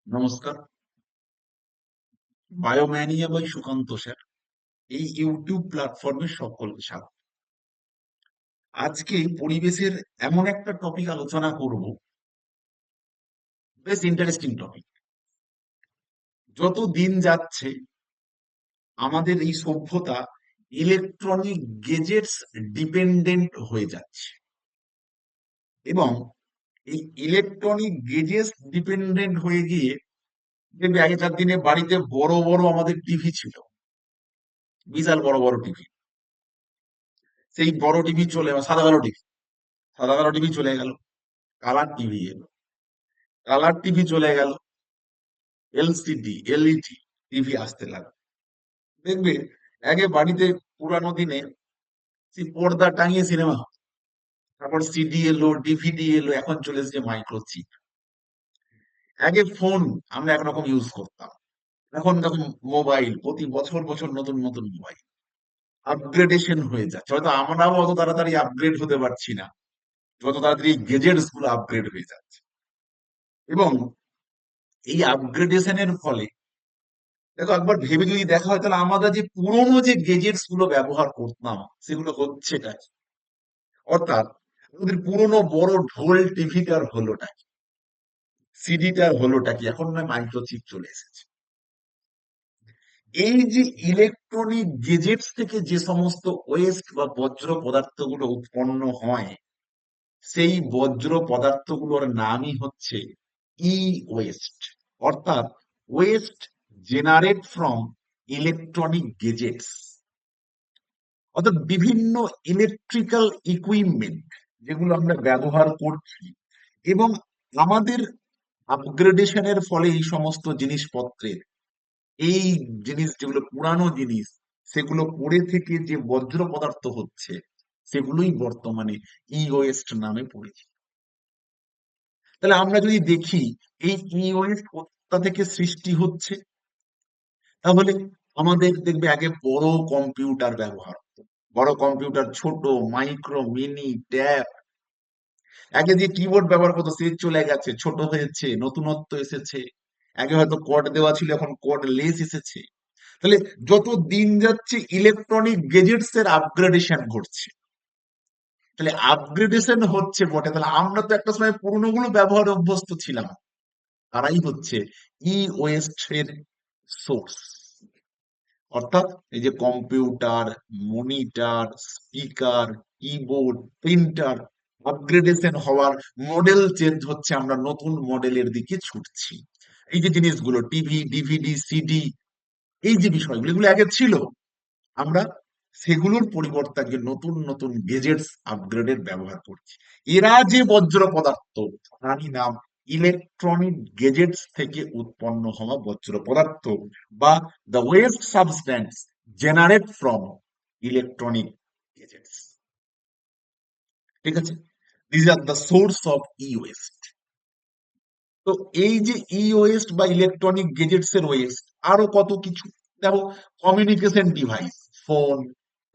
নমস্কার। বায়োম্যানিয়া by Sukanta sir এই YouTube প্ল্যাটফর্মে সকলকে স্বাগত। আজকে পরিবেশের এমন একটা টপিক আলোচনা করব, বেশ ইন্টারেস্টিং টপিক। যত দিন যাচ্ছে আমাদের এই সভ্যতা ইলেকট্রনিক গেজেটস ডিপেন্ডেন্ট হয়ে যাচ্ছে, এবং এই ইলেকট্রনিক গেজেটস ডিপেন্ডেন্ট হয়ে গিয়ে দেখবে আগেকার দিনে বাড়িতে বড় বড় আমাদের টিভি ছিল, বিশাল বড় বড় টিভি। সেই বড় টিভি চলে সাদা কালো টিভি, সাদা কালো টিভি চলে গেল, কালার টিভি এলো, কালার টিভি চলে গেল, এলসিডি এলইডি টিভি আসতে লাগলো। দেখবে আগে বাড়িতে পুরানো দিনে সেই পর্দা টাঙিয়ে সিনেমা হতো, তারপর সিডি এলো, ডিভিডি এলো, এখন চলে এসেছে মাইক্রোচিপ। আগে ফোন আমরা একরকম ইউজ করতাম, এখন দেখুন মোবাইল প্রতি বছর বছর নতুন নতুন মোবাইল আপগ্রেডেশন হয়ে যাচ্ছে। হয়তো আমরাও অত তাড়াতাড়ি আপগ্রেড হতে পারছি না যত তাড়াতাড়ি গেজেটস গুলো আপগ্রেড হয়ে যাচ্ছে। এবং এই আপগ্রেডেশনের ফলে দেখো একবার ভেবে যদি দেখা হয়, তাহলে আমরা যে পুরোনো যে গেজেটস গুলো ব্যবহার করতাম সেগুলো হচ্ছেটা কি? অর্থাৎ আমাদের পুরোনো বড় ঢোল টিভিটার হলোটা কি, সিডিটার হলোটা কি? এখন না মাইক্রোচিপ চলে এসেছে। এই যে ইলেকট্রনিক গেজেটস থেকে যে সমস্ত ওয়েস্ট বা বজ্র পদার্থগুলো উৎপন্ন হয়, সেই বজ্র পদার্থগুলোর নামই হচ্ছে ই ওয়েস্ট, অর্থাৎ West generate from electronic gadgets. অর্থাৎ বিভিন্ন ইলেকট্রিক্যাল ইকুইপমেন্ট যেগুলো আমরা ব্যবহার করছি, এবং আমাদের আপগ্রেডেশনের ফলে এই সমস্ত জিনিসপত্রের, এই জিনিস যেগুলো পুরানো জিনিস, সেগুলো পড়ে থেকে যে বজ্র পদার্থ হচ্ছে, সেগুলোই বর্তমানে ই ওয়েস্ট নামে পরিচিত। তাহলে আমরা যদি দেখি এই ই ওয়েস্ট কোথা থেকে সৃষ্টি হচ্ছে, তাহলে আমাদের দেখবে আগে বড় কম্পিউটার ব্যবহার হতো। বড় কম্পিউটার, ছোট, মাইক্রো, মিনি, ট্যাব। আগে যে কিবোর্ড ব্যবহার করতো সে চলে গেছে, ছোট হয়েছে, নতুনত্ব এসেছে। আগে হয়তো কর্ড দেওয়া ছিল, এখন কর্ড লেস এসেছে। তাহলে যত দিন যাচ্ছে ইলেকট্রনিক গেজেটস এর আপগ্রেডেশন ঘটছে। তাহলে আপগ্রেডেশন হচ্ছে বটে, তাহলে আমরা তো একটা সময় পুরনো গুলো ব্যবহারে অভ্যস্ত ছিলাম। তারাই হচ্ছে ই ওয়েস্ট এর সোর্স। অর্থাৎ এই যে computer, monitor, speaker, keyboard, printer upgradation হওয়ার, মডেল চেঞ্জ হচ্ছে, আমরা নতুন মডেলের দিকে ছুটছি। এই যে জিনিসগুলো টিভি, ডিভিডি, সিডি, এই যে বিষয়গুলো এগুলো আগে ছিল, আমরা সেগুলোর পরিবর্তে আজকে নতুন নতুন গেজেটস আপগ্রেডের ব্যবহার করছি। এরা যে বজ্র পদার্থ, তারই নাম ইলেকট্রনিক গেজেটস থেকে উৎপন্ন হওয়া বজ্র পদার্থ, বা the waste substance generate from electronic gadgets. ঠিক আছে, this are the source of e waste. তো এই যে ই ওয়েস্ট বা ইলেকট্রনিক গেজেটস এর ওয়েস্ট, আরো কত কিছু। দেখো, communication device, phone,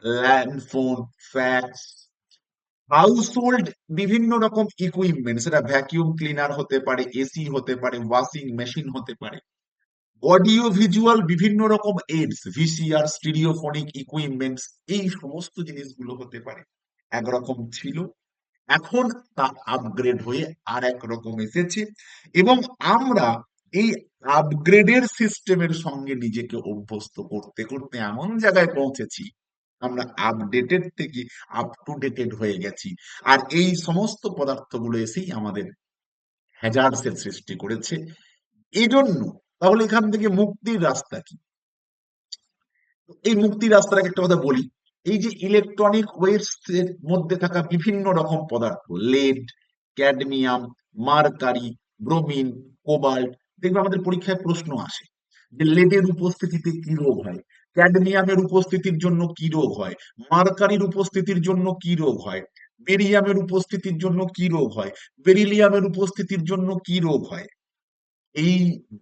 land phone, fax, household বিভিন্ন রকম ইকুইপমেন্ট, সেটা ভ্যাকিউম ক্লিনার হতে পারে, এসি হতে পারে, ওয়াশিং মেশিন হতে পারে, অডিও ভিজুয়াল বিভিন্ন রকম এডস, ভিসিআর, স্টিরিওফোনিক ইকুইপমেন্টস, এই সমস্ত জিনিসগুলো হতে পারে। একরকম ছিল, এখন তা আপগ্রেড হয়ে আর এক রকম এসেছে। এবং আমরা এই আপগ্রেডের সিস্টেমের সঙ্গে নিজেকে অভ্যস্ত করতে করতে এমন জায়গায় পৌঁছেছি, আমরা আপডেটেড থেকে আপ টু ডেটেড হয়ে গেছি। আর এই সমস্ত পদার্থগুলো এসেই আমাদের হ্যাজার্ডস এর সৃষ্টি করেছে। এই জন্য তাহলে এখান থেকে মুক্তির রাস্তা কি? এই মুক্তির রাস্তাটাকে একটা কথা বলি। এই যে ইলেকট্রনিক ওয়েস্ট এর মধ্যে থাকা বিভিন্ন রকম পদার্থ, lead, cadmium, mercury, bromine, cobalt, দেখবে আমাদের পরীক্ষায় প্রশ্ন আসে যে লেডের উপস্থিতিতে কি রোগ হয়, ক্যাডমিয়ামের উপস্থিতির জন্য কি রোগ হয়, মার্কারির উপস্থিতির জন্য কি রোগ হয়, বেরিয়ামের উপস্থিতির জন্য কি রোগ হয়, বেরিলিয়ামের উপস্থিতির জন্য কি রোগ হয়। এই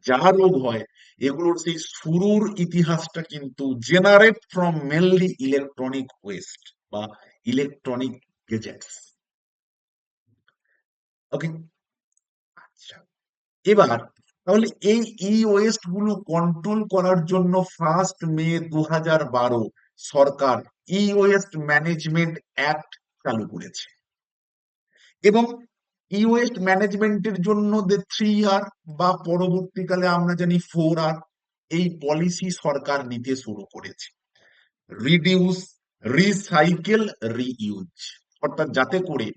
যা রোগ হয়, এগুলোর সেই শুরুর ইতিহাসটা কিন্তু generate from mainly electronic West বা ইলেকট্রনিক গেজেটস। ওকে, আচ্ছা, এবার তাহলে এই ই ওয়েস্ট গুলো কন্ট্রোল করার জন্য 1 মে 2012 সরকার ই ওয়েস্ট ম্যানেজমেন্ট অ্যাক্ট চালু করেছে। এবং ই ওয়েস্ট ম্যানেজমেন্টের জন্য 3R বা পরবর্তীকালে আমরা জানি 4R এই পলিসি সরকার নিতে শুরু করেছে। রিডিউস, রিসাইকেল, রিইউজ, অর্থাৎ যাতে করে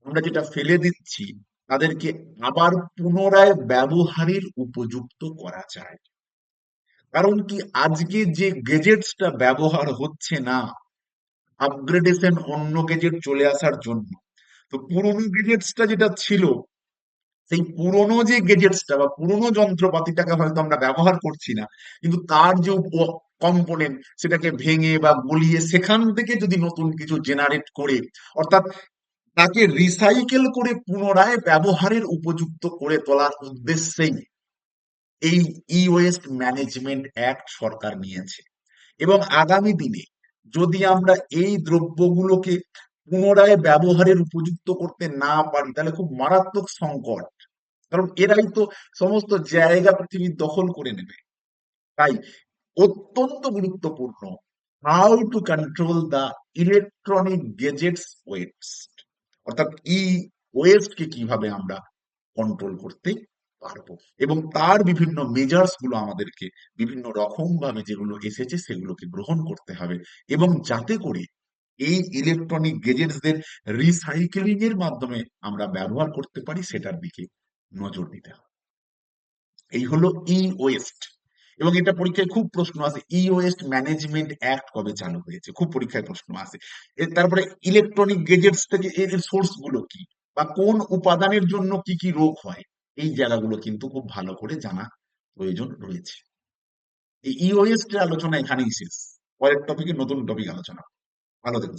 আমরা যেটা ফেলে দিচ্ছি তাদেরকে আবার পুনরায় ব্যবহারের উপযুক্ত করা যায়। কারণ কি, আজকে যে গেজেটসটা ব্যবহার হচ্ছে না, আপগ্রেডেশন অন্য গেজেট চলে আসার জন্য, তো পুরোনো গেজেটসটা যেটা ছিল, সেই পুরোনো যে গেজেটসটা বা পুরোনো যন্ত্রপাতিটাকে হয়তো আমরা ব্যবহার করছি না, কিন্তু তার যে কম্পোনেন্ট সেটাকে ভেঙে বা গলিয়ে সেখান থেকে যদি নতুন কিছু জেনারেট করে, অর্থাৎ তাকে রিসাইকেল করে পুনরায় ব্যবহারের উপযুক্ত করে তোলার উদ্দেশ্যেই এই ই ওয়েস্ট ম্যানেজমেন্ট অ্যাক্ট সরকার নিয়েছে। এবং আগামী দিনে যদি আমরা এই দ্রব্যগুলোকে পুনরায় ব্যবহারের উপযুক্ত করতে না পারি তাহলে খুব মারাত্মক সংকট, কারণ এরাই তো সমস্ত জায়গা পৃথিবীর দখল করে নেবে। তাই অত্যন্ত গুরুত্বপূর্ণ, how to control the electronic gadgets West, অর্থাৎ ই ওয়েস্ট কে কিভাবে আমরা কন্ট্রোল করতে পারবো, এবং তার বিভিন্ন মেজার্স গুলো আমাদেরকে বিভিন্ন রকম ভাবে যেগুলো এসেছে সেগুলোকে গ্রহণ করতে হবে, এবং যাতে করে এই ইলেকট্রনিক গেজেটসদের রিসাইকেলিং এর মাধ্যমে আমরা ব্যবহার করতে পারি সেটার দিকে নজর দিতে হবে। এই হলো ই ওয়েস্ট। এবং এটা পরীক্ষায় খুব প্রশ্ন আসে, ই ওয়েস্ট ম্যানেজমেন্ট অ্যাক্ট কবে চালু হয়েছে, খুব পরীক্ষায় প্রশ্ন আসে। তারপরে ইলেকট্রনিক গেজেটস থেকে এর সোর্স গুলো কি, বা কোন উপাদানের জন্য কি কি রোগ হয়, এই জায়গাগুলো কিন্তু খুব ভালো করে জানা প্রয়োজন রয়েছে। এই ই ওয়েস্ট এর আলোচনা এখানেই শেষ। পরের টপিকে নতুন টপিক আলোচনা। ভালো থেকো।